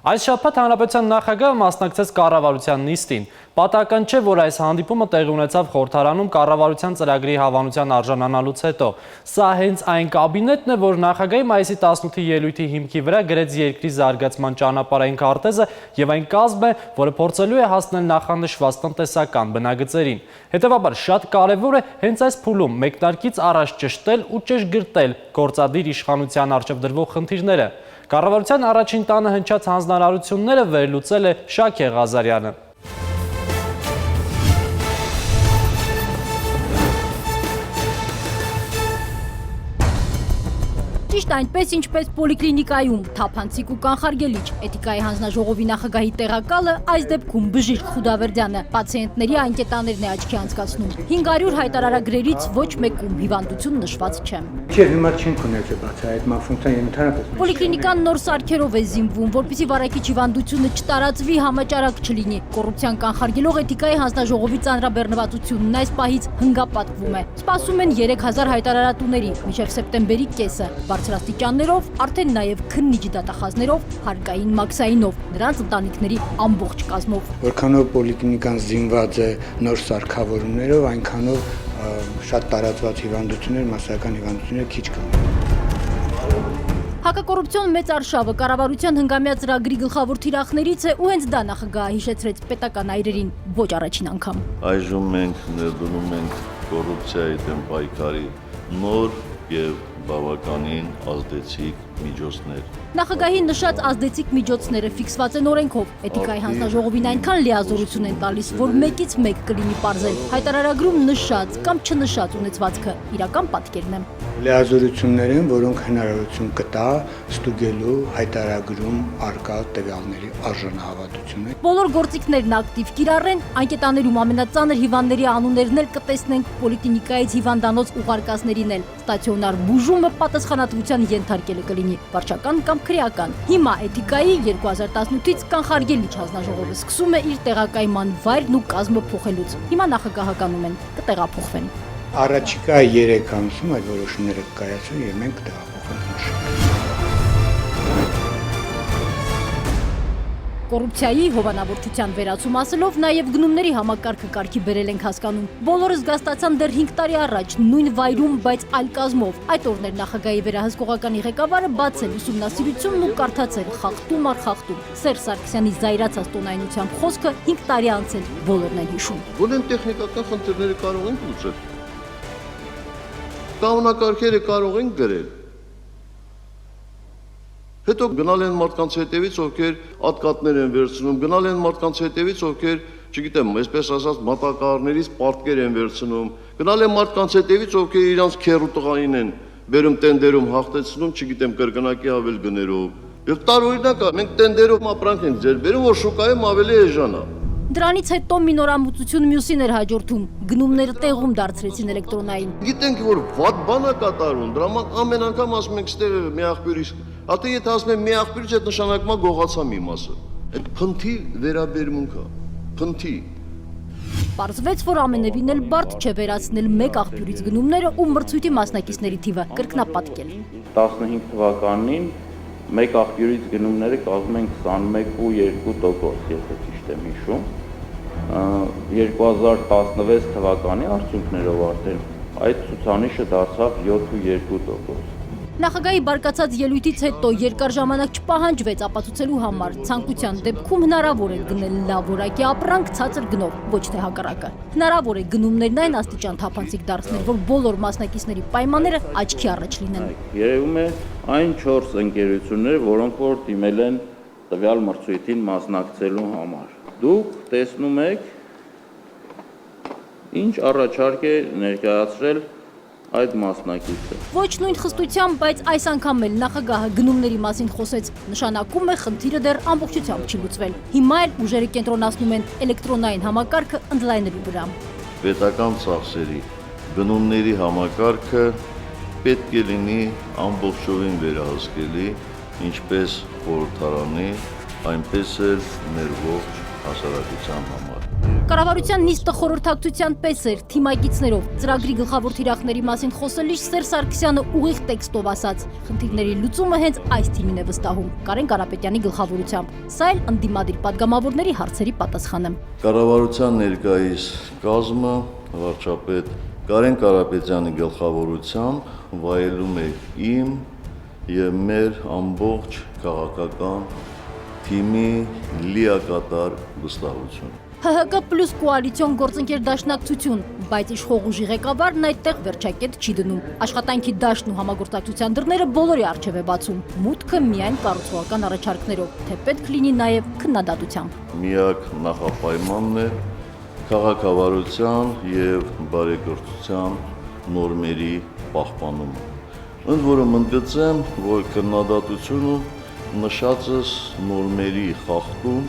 Այս շաբաթ հանրապետության նախագահը մասնակցեց կառավարության նիստին։ Պատահական չէ, որ այս հանդիպումը տեղի ունեցավ խորհրդարանում կառավարության ծրագրի հավանության արժանանալուց հետո։ Սա հենց այն կաբինետն է, որ նախագահի մայիսի 18-ի ելույթի հիմքի վրա գրեց երկրի զարգացման ճանապարհային քարտեզը եւ այն կազմ է, որը փորձելու է հասնել նախանշված տնտեսական բնագծերին։ Հետևաբար շատ կարևոր է հենց այս փուլում մեկնարկից առաջ ճշտել ու ճշգրտել գործադիր իշխանության առջև դրվող խնդիրները։ Կառավարության առաջին տանը հնչած հանձնարարությունները վերլուծել է Շաքե Ղազարյանը։ Ճիշտ այնպես, ինչպես պոլիկլինիկայում, թափանցիկ ու կանխարգելիչ, էթիկայի հանձնաժողովի նախագահի տեղակալը այս դեպքում Բժիշկ Խուդավերդյանը պացիենտների անկետաներն է աչքի անցկացնում։ 500 հայտարարագրերից ոչ մեկում հիվանդություն նշված չէ։ Հիմա չենք ունեցել բացահայտման ֆունկցիան եւ ընդհանրապես։ Պոլիկլինիկան նոր սարքերով է զինվում, որպեսզի վարակիչ հիվանդությունը չտարածվի, համաճարակ չլինի։ Կոռուպցիան կանխարգելող էթիկայի հանձնաժողովի ծանրաբեռնվածությունն այս պահից հնգապատկվում է։ Սպասում են 3000 հայտարարատուների մինչև սեպտեմբերի կեսը։ Բարձրաստիճաններով, արդեն նաև քննիչ դատախազներով, հարկային մաքսայինով, նրանց ընտանիքների ամբողջ կազմով։ Որքանով պոլիկլինիկան զինված է նոր սարքավորումներով, այնքանով շատ տարածված հիվանդություններ, մասսայական հիվանդություններ քիչ կան։ Հակակոռուպցիոն մեծ արշավը կառավարության հնգամյա ծրագրի գլխավոր թիրախներից է ու հենց դա նախագահը հիշեցրեց պետական այրերին ոչ առաջին անգամ։ Այժմ մենք ներդնում ենք կոռուպցիայի դեմ պայքարի նոր եւ բավականին ազդեցիկ միջոցներ։ Նախագահի նշած ազդեցիկ միջոցները ֆիքսված են օրենքով։ Էթիկայի հանձնաժողովին այնքան լիազորություն են տալիս, որ մեկից մեկ կլինի պարզել հայտարարագրում նշած կամ չնշած ունեցվածքը իրական պատկերն է։ Լիազորություններ են, որոնք հնարավորություն կտա ստուգելու հայտարարագրում արկա տվյալների արժանահավատությունը։ Բոլոր գործիքներն ակտիվ կիրառեն, անկետաներում ամենածանր հիվանդների անուններն էլ կտեսնենք պոլիկլինիկայից հիվանդանոց ուղարկածներին էլ։ Ստացիոնար բուժումը պատասխանատվության ենթարկելը կլինի վարչական կամ քրեական։ Հիմա էթիկայի 2018-ից կանխարգելիչ հանձնաժողովը սկսում է իր տեղակայման վայրն ու կազմը փոխելուց։ Հիմա նախագահականում են կտեղափոխվեն։ Առաջիկա 3 ամսում այդ որոշումները կկայացվեն եւ մենք կտեղափոխենք։ Կոռուպցիայի հովանավորչության վերացում ասելով նաև գնումների համակարգը կարգի բերել ենք հասկանում։ Բոլորը զգաստացան դեռ 5 տարի առաջ նույն վայրում, բայց այլ կազմով։ Այդ օրներ նախագահի վերահսկողականի ղեկավարը բացել ուսումնասիրությունն ու կարդացել խախտում առ խախտում։ Սերժ Սարգսյանի զայրացած տոնայնությամբ խոսքը 5 տարի անց էլ բոլորն են հիշում։ Բոլոր տեխնիկական խնդիրները կարող ենք լուծել։ Կանոնակարգերը կարող ենք գրել։ Հետո գնալ են մարդկանց հետևից, ովքեր ատկատներ են վերցնում, գնալ են մարդկանց հետևից, ովքեր, չգիտեմ, այսպես ասած, մատակարարներից պարտքեր են վերցնում, գնալ են մարդկանց հետևից, ովքեր իրանց քեռու տղային են բերում տենդերում հաղթեցնում, չգիտեմ, կրկնակի ավել գներով։ Եվ տարօրինակ է, մենք տենդերով ապրանք ենք ձեր բերում, որ շուկայում ավելի էժան է։ Դրանից հետո մի նորամուծություն մյուսին էր հաջորդում։ Գնումները տեղում դարձրեցին էլեկտրոնային։ Գիտենք, որ վատ բան է կատարում, դրա ամեն անգամ ասում ենք, ստեղ մի աղբյուրից, ատե եթե ասում եմ մի աղբյուրից, այդ նշանակում է գողացա մի մասը։ Այդ փնթի վերաբերմունք է, փնթի։ Պարզվեց, որ ամենևին էլ բարդ չէ վերացնել մեկ աղբյուրից գնումները ու մրցույթի մասնակիցների թիվը կրկնապատկել։ 15 թվականին մեկ աղբյուրից գնումները կազմում են 21.2%, եթե ճիշտ եմ հիշում։ 2016 թվականի արդյունքներով արդեն այդ ցուցանիշը դարձավ 7.2%։ Նախագահի բարկացած ելույթից հետո երկար ժամանակ չպահանջվեց ապացուցելու համար ցանկության դեպքում հնարավոր է գնել լավ որակի ապրանք ցածր գնով, ոչ թե հակառակը։ Հնարավոր է գնումներն այն աստիճան թափանցիկ դարձնել, որ բոլոր մասնակիցների պայմանները աչքի առաջ լինեն։ Երևում է այն 4 ընկերություններ, որոնք որ դիմել են տվյալ մրցույթին մասնակցելու համար։ Դուք տեսնում եք, ինչ առաջարկ է ներկայացրել այդ մասնակիցը։ Ոչ նույն խստությամբ, բայց այս անգամ էլ նախագահը գնումների մասին խոսեց, նշանակում է խնդիրը դեռ ամբողջությամբ չի լուծվել։ Հիմա էլ ուժերը կենտրոնացնում են էլեկտրոնային համակարգը ընդլայնելու վրա։ Պետական ծախսերի գնումների համակարգը պետք է լինի ամբողջովին վերահսկելի, ինչպես խորհրդարանի, այնպես էլ մեր ողջ հասարակության համար։ Կառավարության նիստը խորհրդակցության պես էր թիմակիցներով ծրագրի գլխավոր թիրախների մասին խոսելիս Սերժ Սարգսյանը ուղիղ տեքստով ասաց. խնդիրների լուծումը հենց այս թիմին է վստահում Կարեն Կարապետյանի գլխավորությամբ։ Սա էլ ընդդիմադիր падգամավորների հարցերի պատասխանը։ Կառավարության ներկայիս կազմը վարչապետ Կարեն Կարապետյանի գլխավորությամբ վայելում է իմ եւ մեր ամբողջ քաղաքական թիմի լիակատար վստահություն։ ՀՀԿ պլյուս կոալիցիոն գործընկեր դաշնակցություն, բայց իշխող ուժի ղեկավարն այդտեղ վերջակետ չի դնում։ Աշխատանքի դաշտն ու համագործակցության դռները բոլորի առջև է բացում, մուտքը միայն կառուցողական առաջարկներով, թե պետք լինի նաև քննադատությամբ։ Միակ նախապայմանն է քաղաքավարության եւ բարեգործության նորմերի պահպանումը։ Ընդ որում ընդգծեմ, որ քննադատությունը նշածս նորմերի խախտում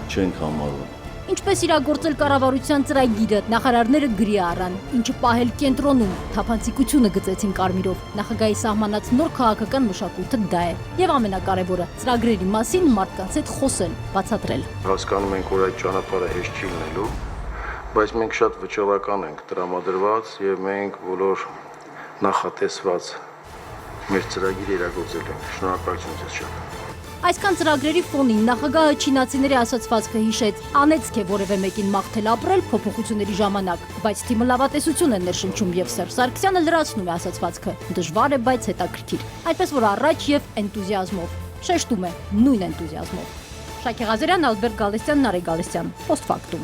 չենք համարում։ Ինչպես իրագործել կառավարության ծրագիրը, նախարարները գրի առան, ինչը պահել կենտրոնում, թափանցիկությունը գծեցին կարմիրով։ Նախագահի սահմանած նոր քաղաքական մշակույթը դա է։ Եվ ամենակարևորը, ծրագրերի մասին մարդկանց հետ խոսել, բացատրել։ Հասկանում ենք, որ այդ ճանապարհը հեշտ չի լինելու, բայց մենք շատ վճռական ենք տրամադրված եւ մենք բոլոր նախատեսված մեր ծրագիրը իրագործել ենք։ Շնորհակալություն ձեզ շատ։ Այսքան ծրագրերի ֆոնին նախագահը չինացիների ասացվածքը հիշեց, անեծք է որևէ մեկին մաղթել ապրել փոփոխությունների ժամանակ, բայց թիմը լավատեսություն է ներշնչում եւ Սերժ Սարգսյանը լրացնում է ասացվածքը։ Դժվար է, բայց հետաքրքիր։ Այդպես որ առաջ եւ էնտուզիազմով։ Շեշտում է նույն էնտուզիազմով։ Շակե Ղազարյան, Ալբերտ Գալստյան, Նարեկ Գալստյան, Post Factum։